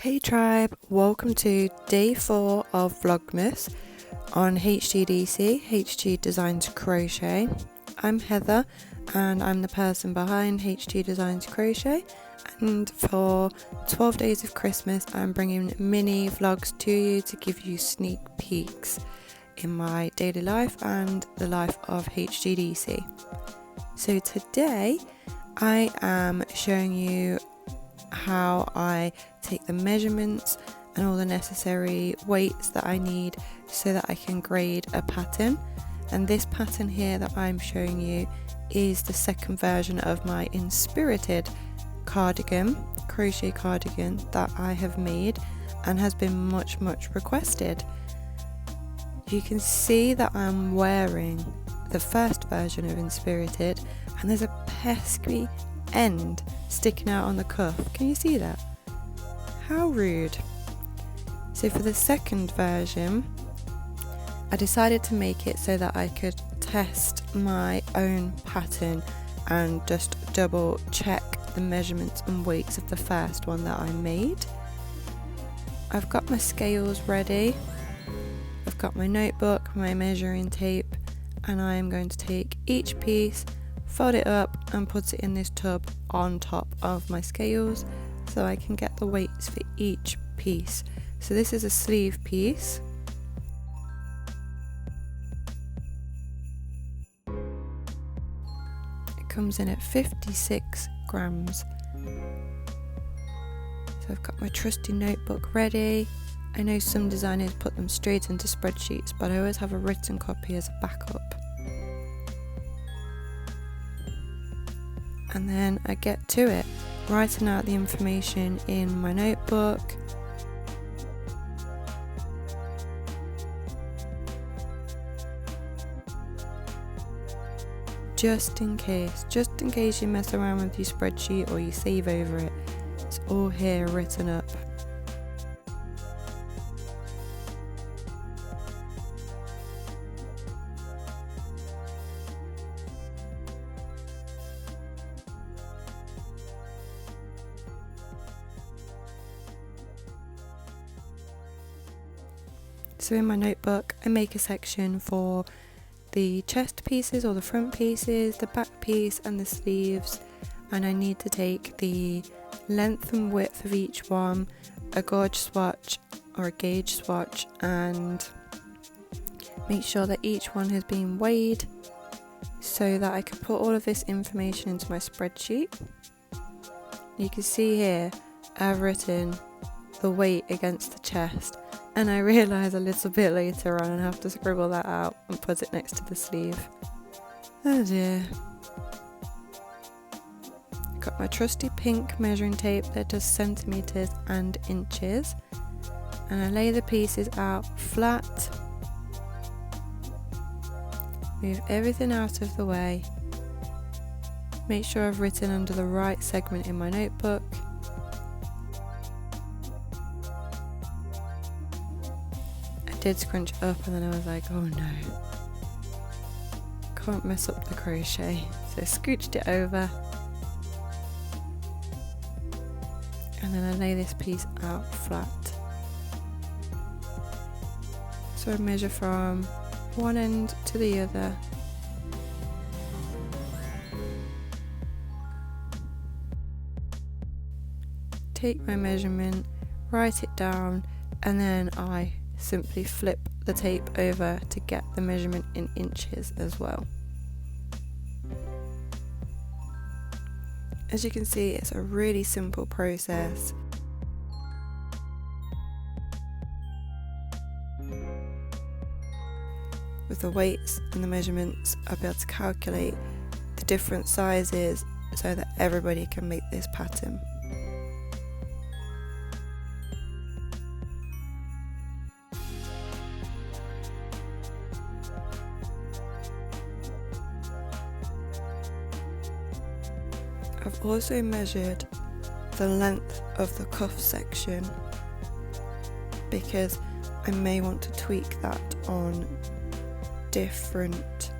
Hey tribe, welcome to day 4 of Vlogmas on HGDesignsCrochet. I'm Heather and I'm the person behind HGDesignsCrochet, and for 12 days of Christmas I'm bringing mini vlogs to you to give you sneak peeks in my daily life and the life of HGDC. So today I am showing you how I take the measurements and all the necessary weights that I need so that I can grade a pattern. And this pattern here that I'm showing you is the second version of my Inspirited cardigan, crochet cardigan that I have made and has been much requested. You can see that I'm wearing the first version of Inspirited and there's a pesky end sticking out on the cuff. Can you see that? How rude. So for the second version I decided to make it so that I could test my own pattern and just double check the measurements and weights of the first one that I made. I've got my scales ready, I've got my notebook, my measuring tape, and I am going to take each piece, fold it up and put it in this tub on top of my scales so I can get the weights for each piece. So this is a sleeve piece. It comes in at 56 grams. So I've got my trusty notebook ready. I know some designers put them straight into spreadsheets, but I always have a written copy as a backup. And then I get to it, writing out the information in my notebook. Just in case you mess around with your spreadsheet or you save over it, it's all here written up. So in my notebook I make a section for the chest pieces or the front pieces, the back piece and the sleeves, and I need to take the length and width of each one, a gauge swatch or a gauge swatch, and make sure that each one has been weighed so that I can put all of this information into my spreadsheet. You can see here I've written the weight against the chest, and I realise a little bit later on I have to scribble that out and put it next to the sleeve. Oh dear. Got my trusty pink measuring tape that does centimetres and inches, and I lay the pieces out flat, move everything out of the way, make sure I've written under the right segment in my notebook. Did scrunch up and then I was like, oh no, can't mess up the crochet, so I scooched it over and then I lay this piece out flat. So I measure from one end to the other, take my measurement, write it down, and then I simply flip the tape over to get the measurement in inches as well. As you can see, it's a really simple process. With the weights and the measurements, I'll be able to calculate the different sizes so that everybody can make this pattern. I've also measured the length of the cuff section because I may want to tweak that on different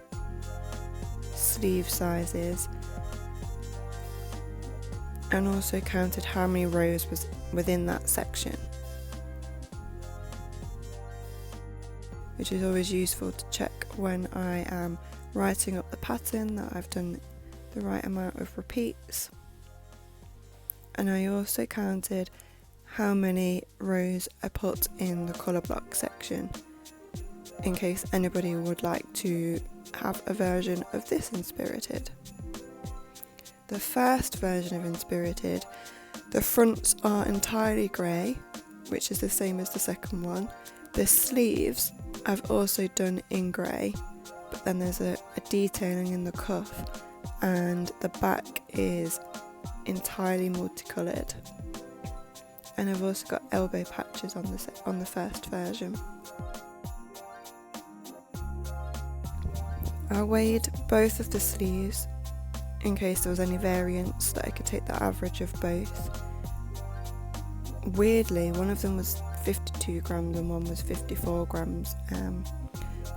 sleeve sizes, and also counted how many rows was within that section, which is always useful to check when I am writing up the pattern that I've done the right amount of repeats. And I also counted how many rows I put in the colour block section, in case anybody would like to have a version of this Inspirited. The first version of Inspirited, the fronts are entirely grey, which is the same as the second one. The sleeves I've also done in grey, but then there's a detailing in the cuff, and the back is entirely multicoloured. And I've also got elbow patches on the first version. I weighed both of the sleeves in case there was any variance, that I could take the average of both. Weirdly, one of them was 52 grams and one was 54 grams.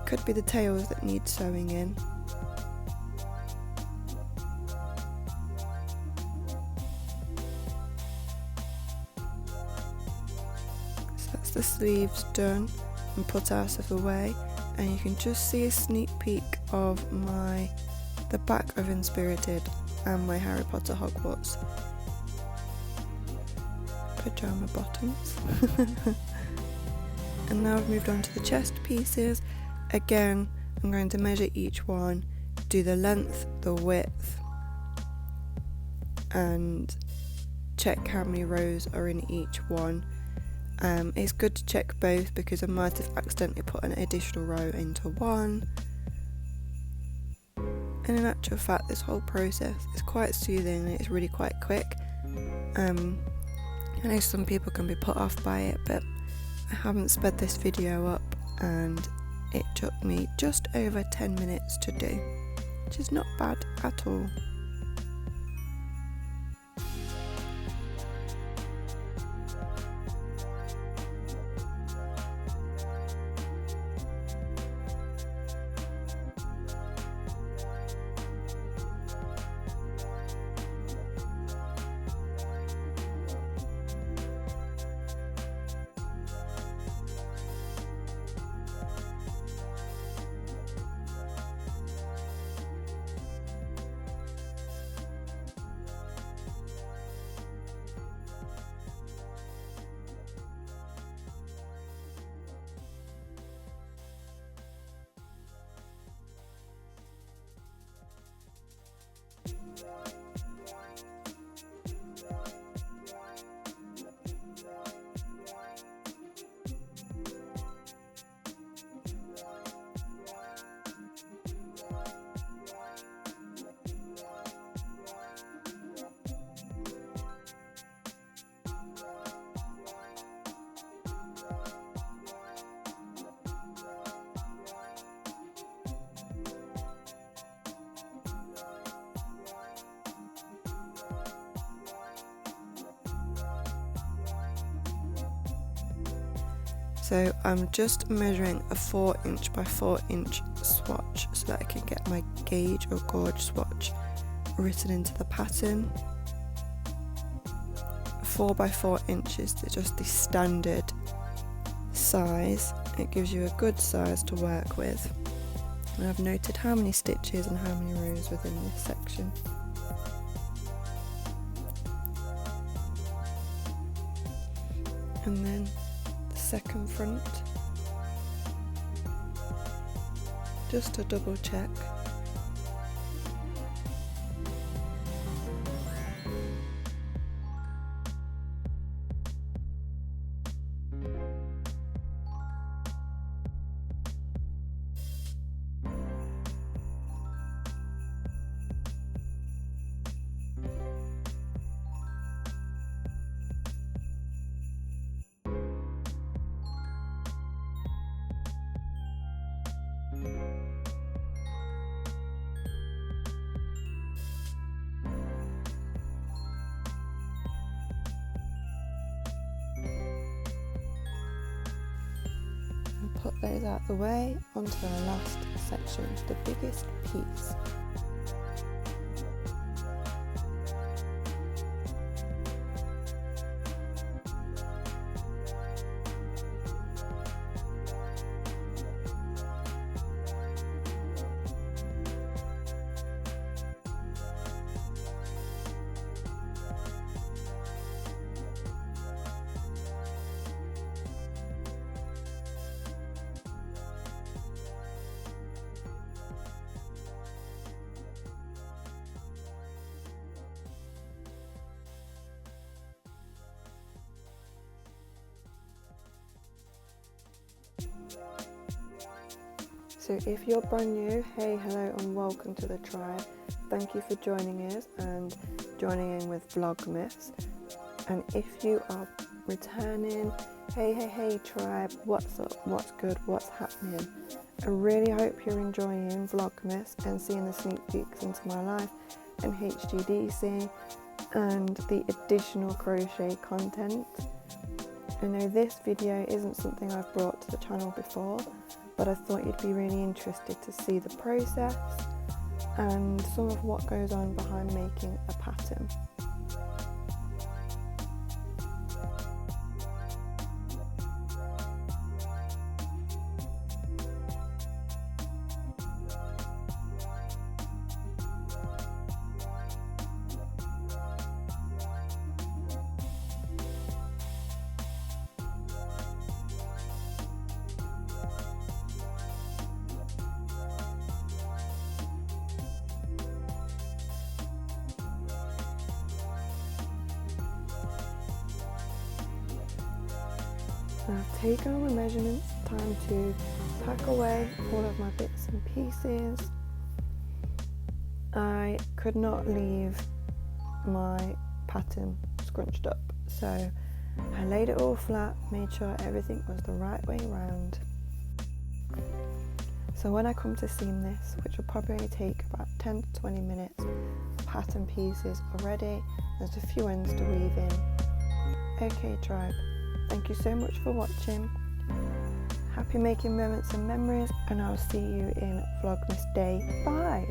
Could be the tails that need sewing in. So that's the sleeves done and put out of the way, and you can just see a sneak peek of the back of Inspirited and my Harry Potter Hogwarts pyjama bottoms. And now I've moved on to the chest pieces. Again, I'm going to measure each one, do the length, the width, and check how many rows are in each one. It's good to check both because I might have accidentally put an additional row into one. And in actual fact, this whole process is quite soothing and it's really quite quick. I know some people can be put off by it, but I haven't sped this video up and it took me just over 10 minutes to do, which is not bad at all. So I'm just measuring a 4" by 4" swatch so that I can get my gauge or gauge swatch written into the pattern. 4 by 4" is just the standard size. It gives you a good size to work with. And I've noted how many stitches and how many rows within this section. And then second front, just to double check. Put those out the way onto the last section, the biggest piece. So if you're brand new, hey, hello and welcome to the tribe. Thank you for joining us and joining in with Vlogmas. And if you are returning, hey tribe, what's up, what's good, what's happening? I really hope you're enjoying Vlogmas and seeing the sneak peeks into my life and HGDC and the additional crochet content. I know this video isn't something I've brought to the channel before, but I thought you'd be really interested to see the process and some of what goes on behind making a pattern. I've taken all my measurements, time to pack away all of my bits and pieces. I could not leave my pattern scrunched up, so I laid it all flat, made sure everything was the right way around. So when I come to seam this, which will probably take about 10 to 20 minutes, pattern pieces are ready. There's a few ends to weave in. Okay tribe, thank you so much for watching. Happy making moments and memories, and I'll see you in Vlogmas Day 5.